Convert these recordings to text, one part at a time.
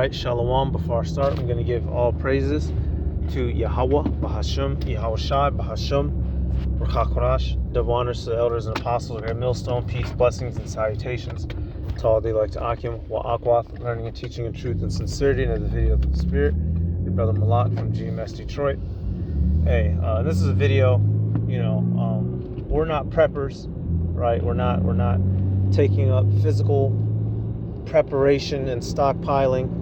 right, shalom. Before I start, I'm going to give all praises to Yahweh, Bahasham, Yahweh Shai, Bahasham, Rakakorash, double honors to the elders and apostles here at Millstone, peace, blessings, and salutations to all they like to Akim, Wa'akwath, learning and teaching in truth and sincerity, and the video of the Spirit. Your brother Malak from GMS Detroit. Hey, this is a video, we're not preppers, right? We're not taking up physical preparation and stockpiling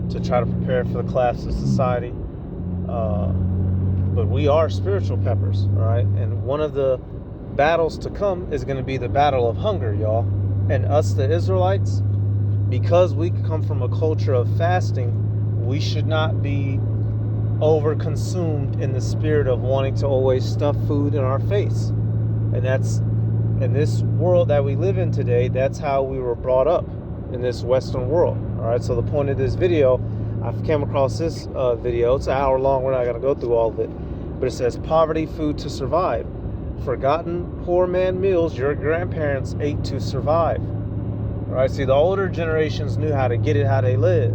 to try to prepare for the collapse of society, but we are spiritual peppers, all right? And one of the battles to come is going to be the battle of hunger, y'all. And us, the Israelites, because we come from a culture of fasting, we should not be over-consumed in the spirit of wanting to always stuff food in our face. And that's, in this world that we live in today, that's how we were brought up in this Western world. All right, so the point of this video, I've came across this video. It's an hour long. We're not going to go through all of it, but it says poverty food to survive, forgotten poor man meals your grandparents ate to survive. All right, see, the older generations knew how to get it how they live,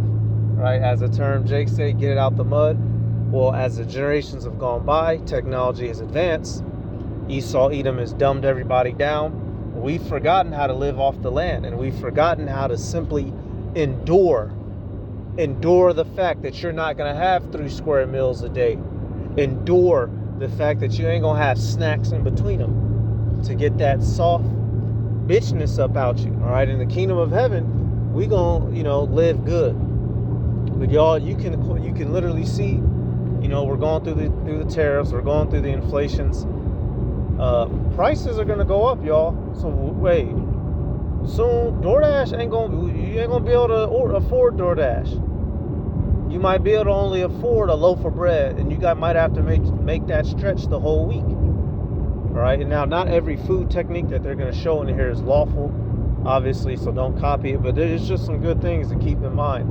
right? As the term Jake said, get it out the mud. Well, as the generations have gone by, technology has advanced. Esau Edom has dumbed everybody down. We've forgotten how to live off the land, and we've forgotten how to simply endure the fact that you're not going to have 3 square meals a day. Endure the fact that you ain't going to have snacks in between them to get that soft bitchness up out you. All right, in the kingdom of heaven, we going to, live good. But y'all, you can literally see, we're going through the tariffs, we're going through the inflations. Prices are gonna go up, y'all. So wait, soon DoorDash you ain't gonna be able to afford DoorDash. You might be able to only afford a loaf of bread, and you might have to make that stretch the whole week. All right, and now not every food technique that they're gonna show in here is lawful, obviously, so don't copy it. But there's just some good things to keep in mind,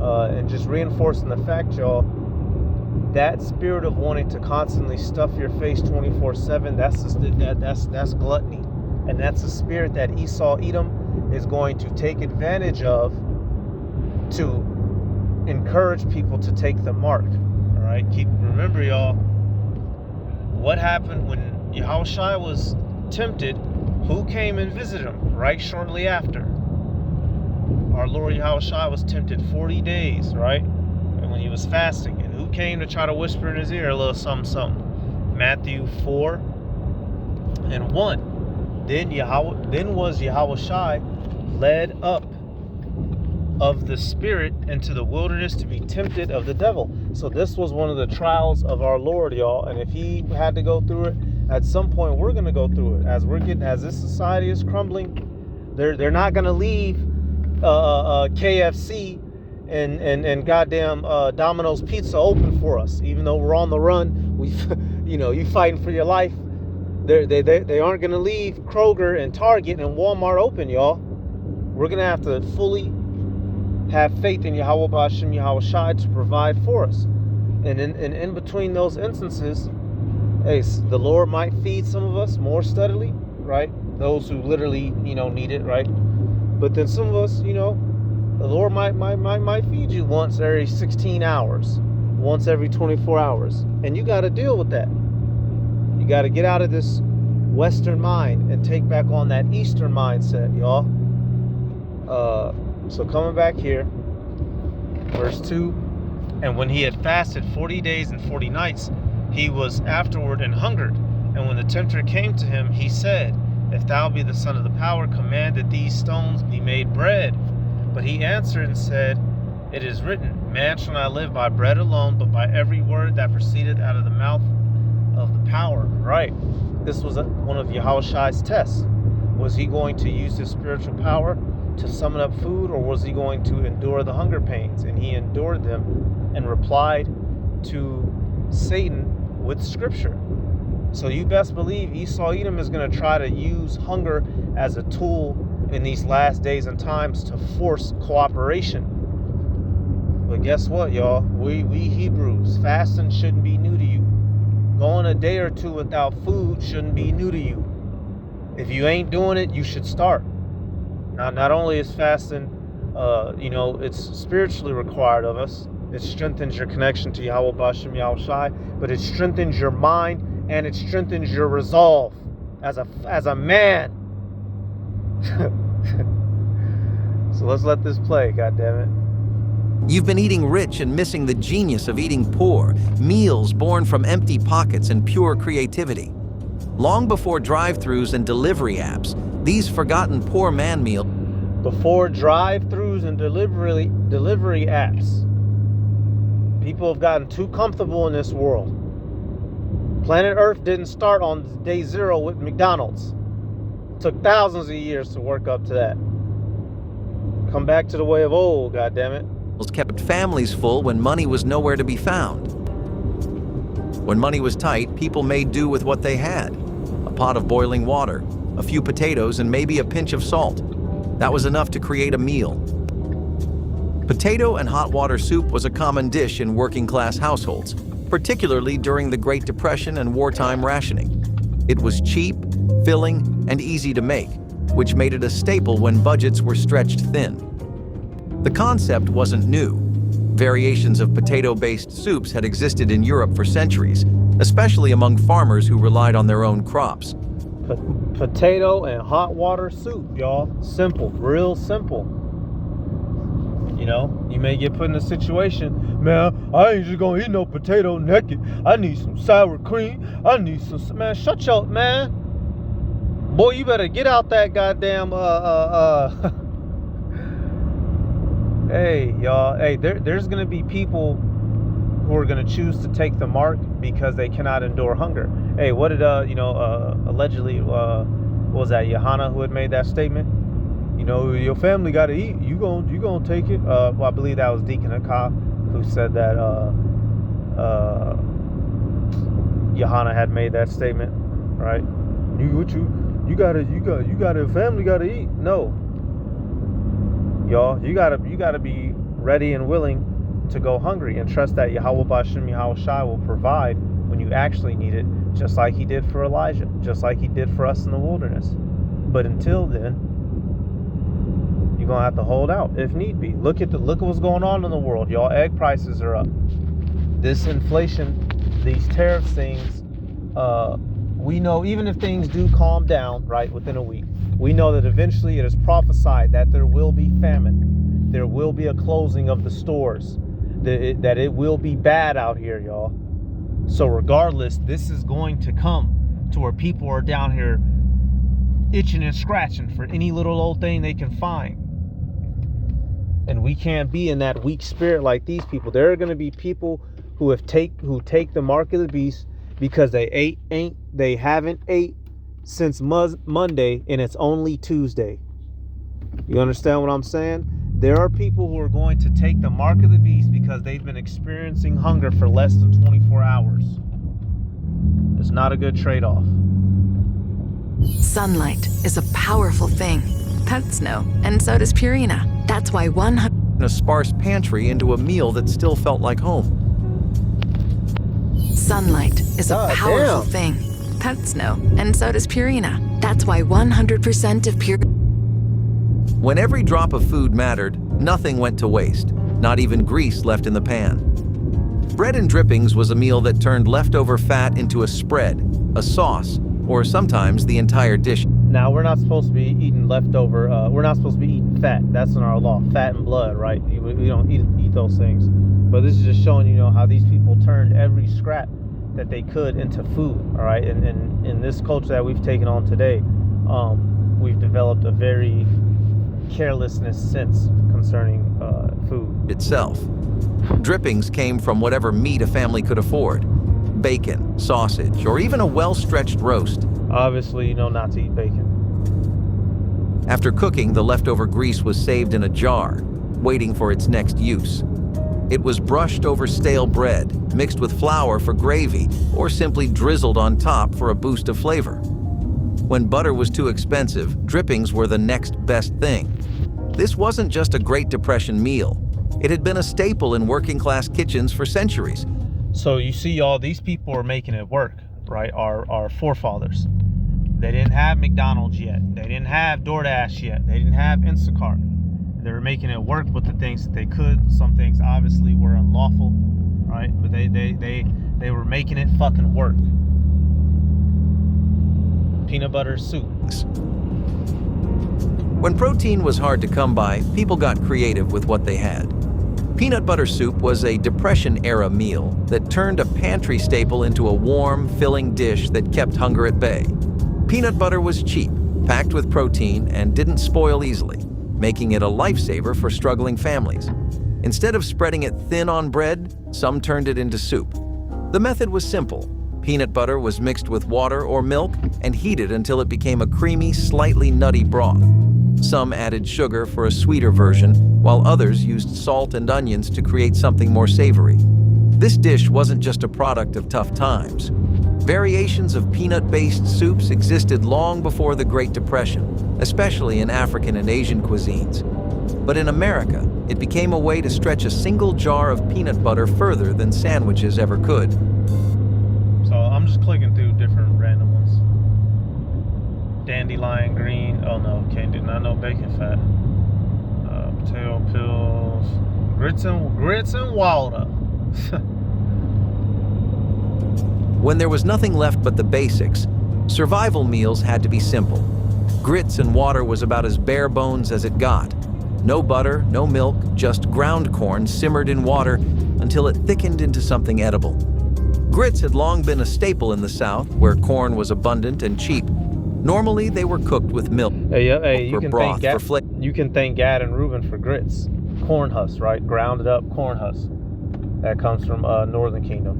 and just reinforcing the fact, y'all. That spirit of wanting to constantly stuff your face 24/7, that's gluttony, and that's a spirit that Esau Edom is going to take advantage of to encourage people to take the mark. All right, remember, y'all, what happened when Yahushua was tempted? Who came and visited him right shortly after? Our Lord Yahushua was tempted 40 days, right? And when he was fasting. Who came to try to whisper in his ear a little something? Matthew 4:1. Then was Yahushua led up of the Spirit into the wilderness to be tempted of the devil. So this was one of the trials of our Lord, y'all. And if he had to go through it, at some point we're going to go through it. As this society is crumbling, they're not going to leave KFC and goddamn Domino's Pizza open for us, even though we're on the run. You fighting for your life. They aren't gonna leave Kroger and Target and Walmart open, y'all. We're gonna have to fully have faith in Yahweh B'Hashem Yahweh Shai to provide for us. And in between those instances, hey, the Lord might feed some of us more steadily, right? Those who literally need it, right? But then some of us, the Lord might feed you once every 16 hours, once every 24 hours. And you got to deal with that. You got to get out of this Western mind and take back on that Eastern mindset, y'all. So coming back here, verse 2, and when he had fasted 40 days and 40 nights, he was afterward and hungered. And when the tempter came to him, he said, if thou be the Son of the Power, command that these stones be made bread. But he answered and said, it is written, man shall not live by bread alone, but by every word that proceedeth out of the mouth of the power. Right. This was one of Yahushua's tests. Was he going to use his spiritual power to summon up food, or was he going to endure the hunger pains? And he endured them and replied to Satan with scripture. So you best believe Esau Edom is going to try to use hunger as a tool in these last days and times to force cooperation. But guess what, y'all? We Hebrews, fasting shouldn't be new to you. Going a day or two without food shouldn't be new to you. If you ain't doing it, you should start. Now, not only is fasting It's spiritually required of us. It strengthens your connection to Yahweh Bashem Yahweh Shai, but it strengthens your mind and it strengthens your resolve as a man. So let's let this play, goddammit. You've been eating rich and missing the genius of eating poor, meals born from empty pockets and pure creativity. Long before drive-thrus and delivery apps, these forgotten poor man meals. Before drive-thrus and delivery apps, people have gotten too comfortable in this world. Planet Earth didn't start on day zero with McDonald's. It took thousands of years to work up to that. Come back to the way of old, goddammit. Kept families full when money was nowhere to be found. When money was tight, people made do with what they had. A pot of boiling water, a few potatoes, and maybe a pinch of salt. That was enough to create a meal. Potato and hot water soup was a common dish in working-class households, particularly during the Great Depression and wartime rationing. It was cheap, filling, and easy to make, which made it a staple when budgets were stretched thin. The concept wasn't new. Variations of potato-based soups had existed in Europe for centuries, especially among farmers who relied on their own crops. Potato and hot water soup, y'all. Simple, real simple. You may get put in a situation, man, I ain't just gonna eat no potato naked. I need some sour cream. I need some, man, shut your, man. Boy, you better get out that goddamn, Hey, y'all. Hey, there's going to be people who are going to choose to take the mark because they cannot endure hunger. Hey, what did, allegedly, what was that, Johanna who had made that statement? Your family got to eat. You gonna take it. Well, I believe that was Deacon Akah who said that Johanna had made that statement, right? You gotta, family got to eat. No. Y'all, you gotta be ready and willing to go hungry and trust that Yahweh Bashem Yahweh Shai will provide when you actually need it, just like he did for Elijah, just like he did for us in the wilderness. But until then, you're gonna have to hold out if need be. Look at what's going on in the world, y'all. Egg prices are up. This inflation, these tariff things, we know even if things do calm down, right, within a week, we know that eventually it is prophesied that there will be famine. There will be a closing of the stores. That it will be bad out here, y'all. So regardless, this is going to come to where people are down here itching and scratching for any little old thing they can find. And we can't be in that weak spirit like these people. There are going to be people who take the mark of the beast because they haven't ate since Monday and it's only Tuesday. You understand what I'm saying? There are people who are going to take the mark of the beast because they've been experiencing hunger for less than 24 hours. It's not a good trade-off. Sunlight is a powerful thing. Pets know, and so does Purina. That's why a sparse pantry into a meal that still felt like home. Sunlight is a powerful thing. Pets know, and so does Purina. That's why 100% of Purina. When every drop of food mattered, nothing went to waste, not even grease left in the pan. Bread and drippings was a meal that turned leftover fat into a spread, a sauce, or sometimes the entire dish. Now, we're not supposed to be eating leftover, we're not supposed to be eating fat. That's in our law, fat and blood, right? We don't eat those things. But this is just showing, how these people turned every scrap that they could into food, all right? And in this culture that we've taken on today, we've developed a very carelessness sense concerning food itself. Drippings came from whatever meat a family could afford. Bacon, sausage, or even a well-stretched roast. Obviously, not to eat bacon. After cooking, the leftover grease was saved in a jar, waiting for its next use. It was brushed over stale bread, mixed with flour for gravy, or simply drizzled on top for a boost of flavor. When butter was too expensive, drippings were the next best thing. This wasn't just a Great Depression meal. It had been a staple in working-class kitchens for centuries. So you see, y'all, these people are making it work, right? Our forefathers. They didn't have McDonald's yet. They didn't have DoorDash yet. They didn't have Instacart. They were making it work with the things that they could. Some things obviously were unlawful, right? But they were making it fucking work. Peanut butter soup. When protein was hard to come by, people got creative with what they had. Peanut butter soup was a Depression-era meal that turned a pantry staple into a warm, filling dish that kept hunger at bay. Peanut butter was cheap, packed with protein, and didn't spoil easily, making it a lifesaver for struggling families. Instead of spreading it thin on bread, some turned it into soup. The method was simple. Peanut butter was mixed with water or milk and heated until it became a creamy, slightly nutty broth. Some added sugar for a sweeter version, while others used salt and onions to create something more savory. This dish wasn't just a product of tough times. Variations of peanut-based soups existed long before the Great Depression, especially in African and Asian cuisines. But in America, it became a way to stretch a single jar of peanut butter further than sandwiches ever could. So I'm just clicking through different random ones. Dandelion green. Oh no, can't do not no bacon fat. Potato pills. Grits and water. When there was nothing left but the basics, survival meals had to be simple. Grits and water was about as bare bones as it got. No butter, no milk, just ground corn simmered in water until it thickened into something edible. Grits had long been a staple in the South, where corn was abundant and cheap. Normally, they were cooked with milk you or can broth thank for flavor. You can thank Gad and Reuben for grits. Corn husk, right? Grounded up corn husk. That comes from Northern Kingdom,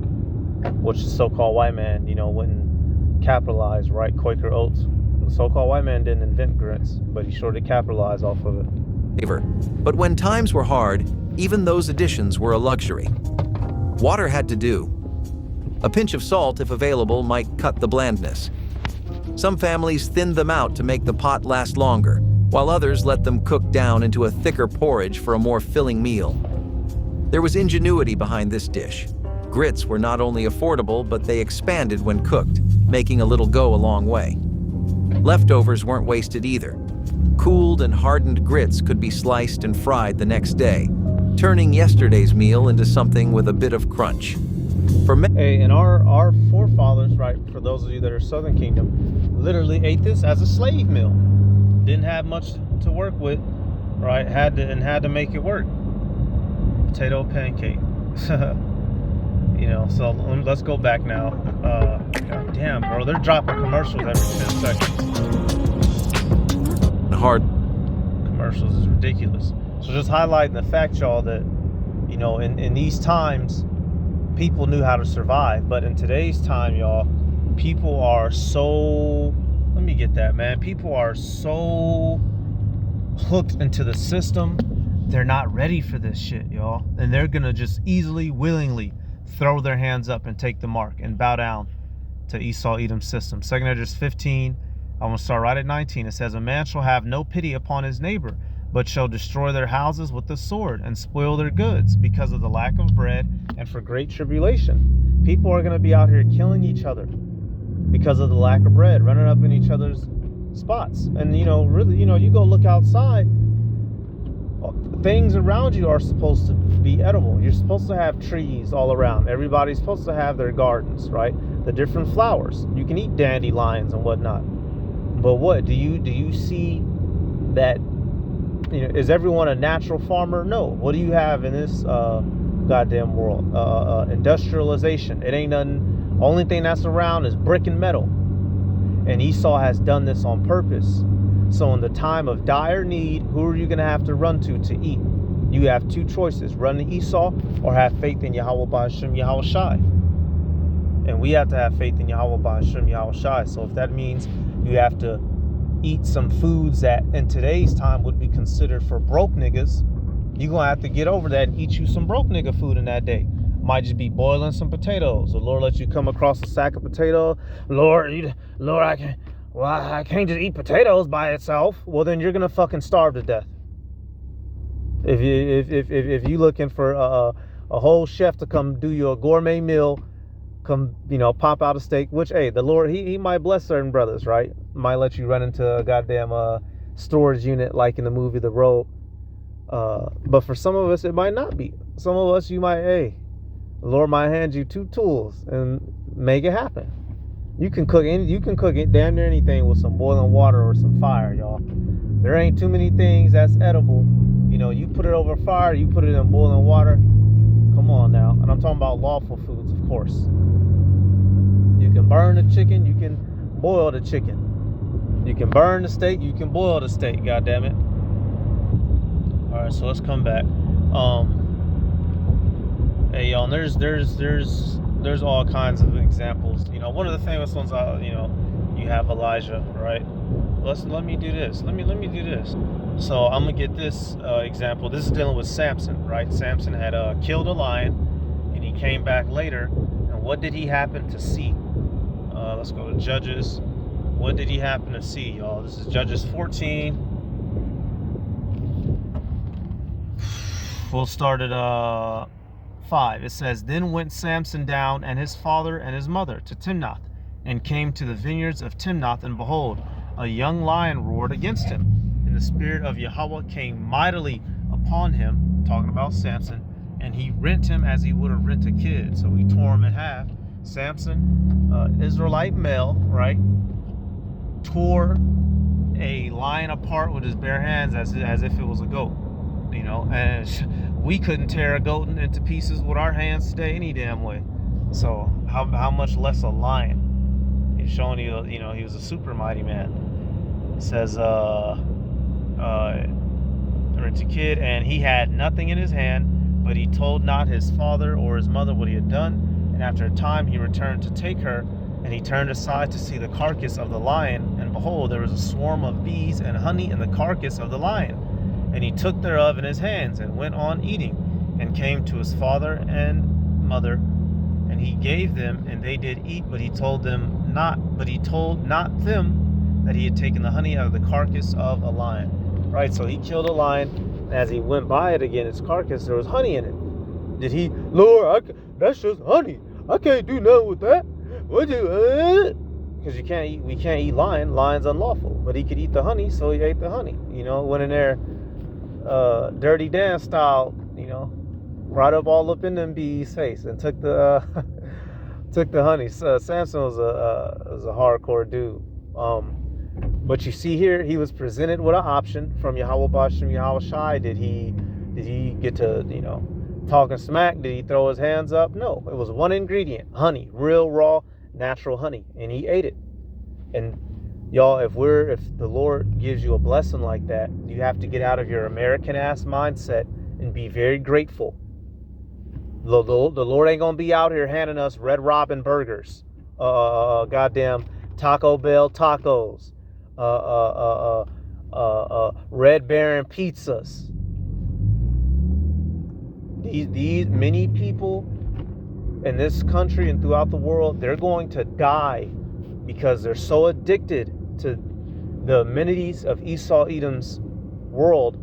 which the so-called white man, wouldn't capitalize, right? Quaker oats. The so-called white man didn't invent grits, but he sure did capitalize off of it. But when times were hard, even those additions were a luxury. Water had to do. A pinch of salt, if available, might cut the blandness. Some families thinned them out to make the pot last longer, while others let them cook down into a thicker porridge for a more filling meal. There was ingenuity behind this dish. Grits were not only affordable, but they expanded when cooked, making a little go a long way. Leftovers weren't wasted either. Cooled and hardened grits could be sliced and fried the next day, turning yesterday's meal into something with a bit of crunch. And our forefathers, right, for those of you that are Southern Kingdom, literally ate this as a slave meal. Didn't have much to work with, right? Had to make it work. Potato pancake. So let's go back now. God damn, bro, they're dropping commercials every 10 seconds. Hard commercials is ridiculous. So just highlighting the fact, y'all, that in these times, people knew how to survive. But in today's time, y'all, people are so, let me get that, man. People are so hooked into the system. They're not ready for this shit, y'all. And they're gonna just easily, willingly throw their hands up and take the mark and bow down to Esau Edom's system. 2 Esdras 15, I'm gonna start right at 19. It says, a man shall have no pity upon his neighbor, but shall destroy their houses with the sword and spoil their goods because of the lack of bread and for great tribulation. People are going to be out here killing each other because of the lack of bread, running up in each other's spots. And, really, you go look outside, things around you are supposed to be edible. You're supposed to have trees all around. Everybody's supposed to have their gardens, right? The different flowers. You can eat dandelions and whatnot. But what, do you see that? Is everyone a natural farmer? No. What do you have in this goddamn world? Industrialization. It ain't nothing. Only thing that's around is brick and metal. And Esau has done this on purpose. So in the time of dire need, who are you going to have to run to eat? You have two choices. Run to Esau or have faith in Yahweh Ba'ashem Yahweh Shai. And we have to have faith in Yahweh Ba'ashem Yahweh Shai. So if that means you have to eat some foods that in today's time would be considered for broke niggas, you're going to have to get over that and eat you some broke nigga food in that day. Might just be boiling some potatoes. The Lord let you come across a sack of potato. Lord, I can't just eat potatoes by itself. Well, then you're going to fucking starve to death. If you looking for a whole chef to come do you a gourmet meal, come, pop out a steak, which, hey, the Lord, he might bless certain brothers, right? Might let you run into a goddamn storage unit like in the movie The Road, But for some of us, it might not be. Some of us, you might, hey, the Lord might hand you 2 tools and make it happen. You can cook damn near anything with some boiling water or some fire, y'all. There ain't too many things that's edible. You know, you put it over fire, you put it in boiling water. Come on now. And I'm talking about lawful foods, of course. You can burn the chicken, you can boil the chicken. You can burn the steak, you can boil the steak, goddammit. Alright, so let's come back. Hey y'all, and there's all kinds of examples. You know, one of the famous ones, you have Elijah, right? Let me do this. Let me do this. So I'm gonna get this example. This is dealing with Samson, right? Samson had killed a lion, and he came back later. And what did he happen to see? Let's go to Judges. What did he happen to see, y'all? This is Judges 14. We'll start at 5. It says, "Then went Samson down and his father and his mother to Timnath, and came to the vineyards of Timnath, and behold, a young lion roared against him. And the spirit of Yahweh came mightily upon him," talking about Samson, "and he rent him as he would have rent a kid." So he tore him in half. Samson, Israelite male, right, tore a lion apart with his bare hands as if it was a goat. You know, and we couldn't tear a goat into pieces with our hands today any damn way. So how much less a lion? He's showing you, he was a super mighty man. It says, rent a kid, and he had nothing in his hand, but he told not his father or his mother what he had done. And after a time he returned to take her, and he turned aside to see the carcass of the lion, and behold, there was a swarm of bees and honey in the carcass of the lion. And he took thereof in his hands, and went on eating, and came to his father and mother, and he gave them, and they did eat, but he told not them that he had taken the honey out of the carcass of a lion. Right, so he killed a lion, and as he went by it again, its carcass, there was honey in it. Did he, Lord, that's just honey, I can't do nothing with that? What you, because we can't eat lion's unlawful, but he could eat the honey, so he ate the honey. Went in there, Dirty Dan style, right up all in them bees' face, and took the honey. So Samson was a hardcore dude. But you see here, he was presented with an option from Yahweh Bashem Yahweh Shai. Did he get to talking smack? Did he throw his hands up? No, it was one ingredient: honey, real raw natural honey, and he ate it. And y'all, if the Lord gives you a blessing like that, you have to get out of your American ass mindset and be very grateful. The Lord ain't gonna be out here handing us Red Robin burgers, goddamn Taco Bell tacos, Red Baron pizzas. These many people in this country and throughout the world, they're going to die because they're so addicted to the amenities of Esau Edom's world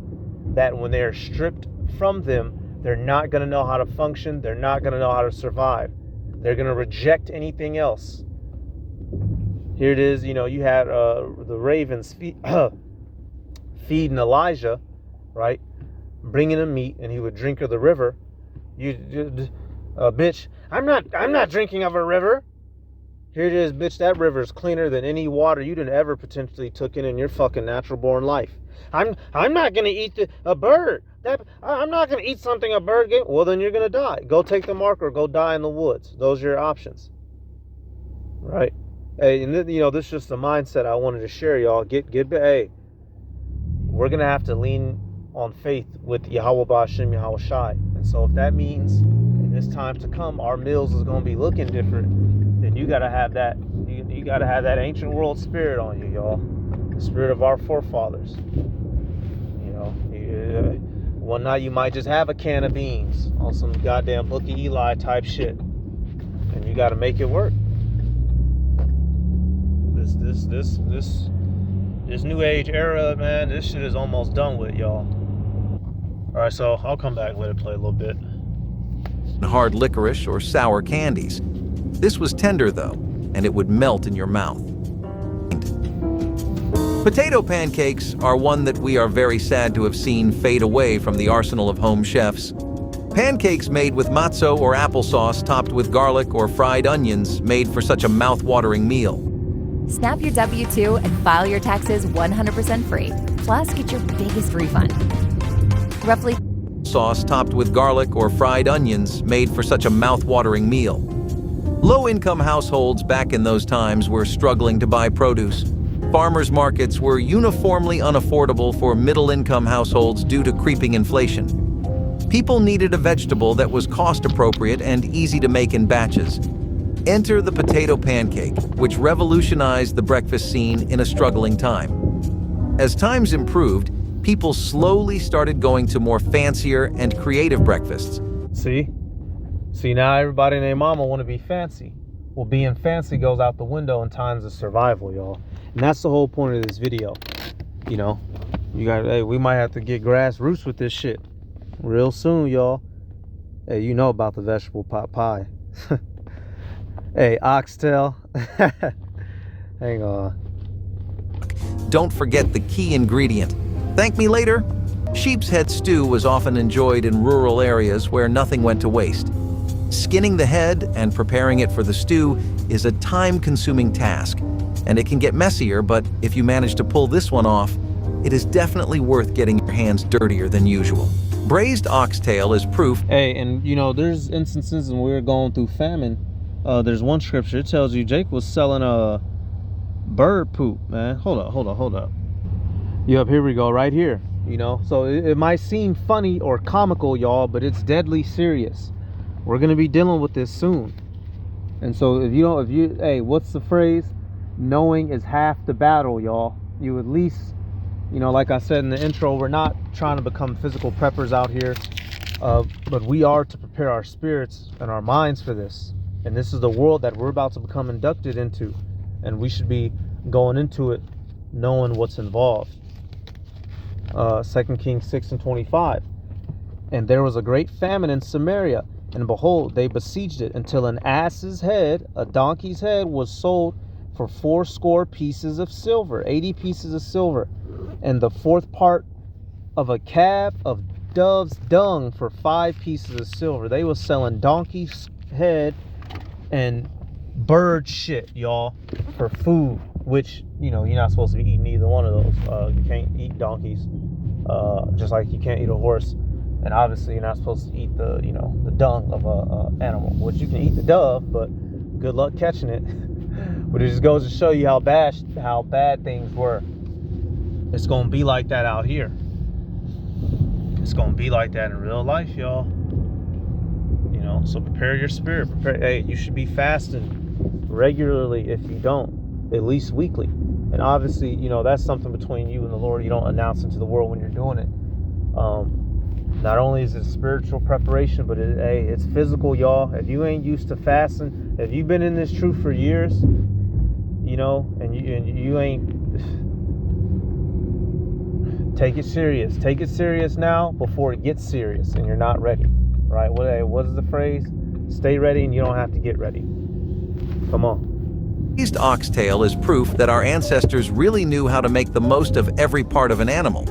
that when they are stripped from them, they're not going to know how to function. They're not going to know how to survive. They're going to reject anything else. Here it is, you had the ravens feeding Elijah, right? Bringing him meat, and he would drink of the river. Bitch, I'm not drinking of a river. Here it is, bitch, that river is cleaner than any water you didn't ever potentially took in your fucking natural born life. I'm not gonna eat a bird. I'm not gonna eat something a bird gave. Well, then you're gonna die. Go take the mark or go die in the woods. Those are your options, right? Hey, and this is just a mindset I wanted to share, y'all. Hey, we're gonna have to lean on faith with Yahweh Bashem Yahweh Shai, and so if that means in this time to come our meals is gonna be looking different, then you gotta have that. You gotta have that ancient world spirit on you, y'all. The spirit of our forefathers. One night you might just have a can of beans on some goddamn Book of Eli type shit, and you got to make it work. This new age era, man, this shit is almost done with, y'all. All right, so I'll come back, let it play a little bit. Hard licorice or sour candies. This was tender though, and it would melt in your mouth. Potato pancakes are one that we are very sad to have seen fade away from the arsenal of home chefs. Pancakes made with matzo or applesauce topped with garlic or fried onions made for such a mouth-watering meal. Snap your W-2 and file your taxes 100% free. Plus, get your biggest refund. Roughly Sauce topped with garlic or fried onions made for such a mouth-watering meal. Low-income households back in those times were struggling to buy produce. Farmers' markets were uniformly unaffordable for middle-income households due to creeping inflation. People needed a vegetable that was cost-appropriate and easy to make in batches. Enter the potato pancake, which revolutionized the breakfast scene in a struggling time. As times improved, people slowly started going to more fancier and creative breakfasts. See now everybody and their mama want to be fancy. Well, being fancy goes out the window in times of survival, y'all. And that's the whole point of this video. You know, we might have to get grassroots with this shit real soon, y'all. Hey, you know about the vegetable pot pie. Hey, oxtail. Hang on. Don't forget the key ingredient. Thank me later. Sheep's head stew was often enjoyed in rural areas where nothing went to waste. Skinning the head and preparing it for the stew is a time-consuming task, and it can get messier, but if you manage to pull this one off, it is definitely worth getting your hands dirtier than usual. Braised oxtail is proof. Hey, and you know, there's instances when we were going through famine. There's one scripture that tells you Jake was selling a bird poop, man. Hold up. Yep, here we go, right here. You know, so it might seem funny or comical, y'all, but it's deadly serious. We're gonna be dealing with this soon. And so hey, what's the phrase? Knowing is half the battle, y'all. You at least, you know, like I said in the intro, we're not trying to become physical preppers out here, but we are to prepare our spirits and our minds for this. And this is the world that we're about to become inducted into, and we should be going into it knowing what's involved. 2 Kings 6:25. And there was a great famine in Samaria, and behold, they besieged it until an ass's head, a donkey's head, was sold for 80 pieces of silver, 80 pieces of silver, and the fourth part of a calf of dove's dung for 5 pieces of silver. They was selling donkey's head and bird shit, y'all, for food, which, you know, you're not supposed to be eating either one of those. You can't eat donkeys, just like you can't eat a horse. And obviously you're not supposed to eat the dung of a animal, which you can eat the dove, but good luck catching it. But it just goes to show you how bad things were. It's gonna be like that out here. It's gonna be like that in real life, y'all. You know, so prepare your spirit. Hey, you should be fasting regularly if you don't, at least weekly. And obviously, you know, that's something between you and the Lord. You don't announce it to the world when you're doing it. Not only is it spiritual preparation, but it's physical, y'all. If you ain't used to fasting, if you've been in this truth for years, you know, and you ain't, take it serious. Take it serious now before it gets serious and you're not ready, right? What is the phrase? Stay ready and you don't have to get ready. Come on. Braised oxtail is proof that our ancestors really knew how to make the most of every part of an animal.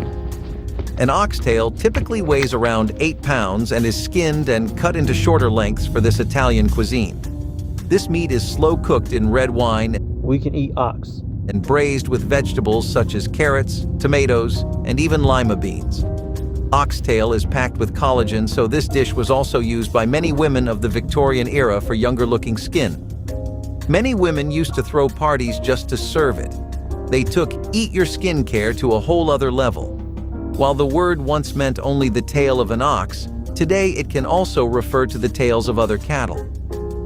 An oxtail typically weighs around 8 pounds and is skinned and cut into shorter lengths for this Italian cuisine. This meat is slow cooked in red wine. We can eat ox. And braised with vegetables such as carrots, tomatoes, and even lima beans. Oxtail is packed with collagen, so this dish was also used by many women of the Victorian era for younger-looking skin. Many women used to throw parties just to serve it. They took eat your skincare to a whole other level. While the word once meant only the tail of an ox, today it can also refer to the tails of other cattle.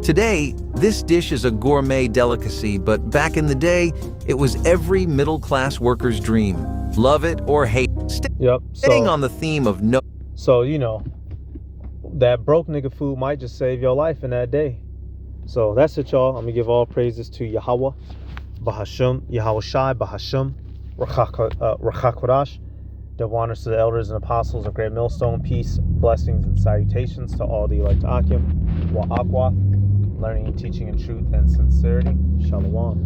Today, this dish is a gourmet delicacy, but back in the day, it was every middle-class worker's dream. Love it or hate it. Staying on the theme of no... So, you know, that broke nigga food might just save your life in that day. So that's it, y'all. I'm going to give all praises to Yahweh, Bahasham, Yahweh Shai, Bahasham, Rachakodash. Double honors to the elders and apostles of Great Millstone. Peace, blessings, and salutations to all the elect Akim, Wa'akwath, learning and teaching in truth and sincerity. Shalom.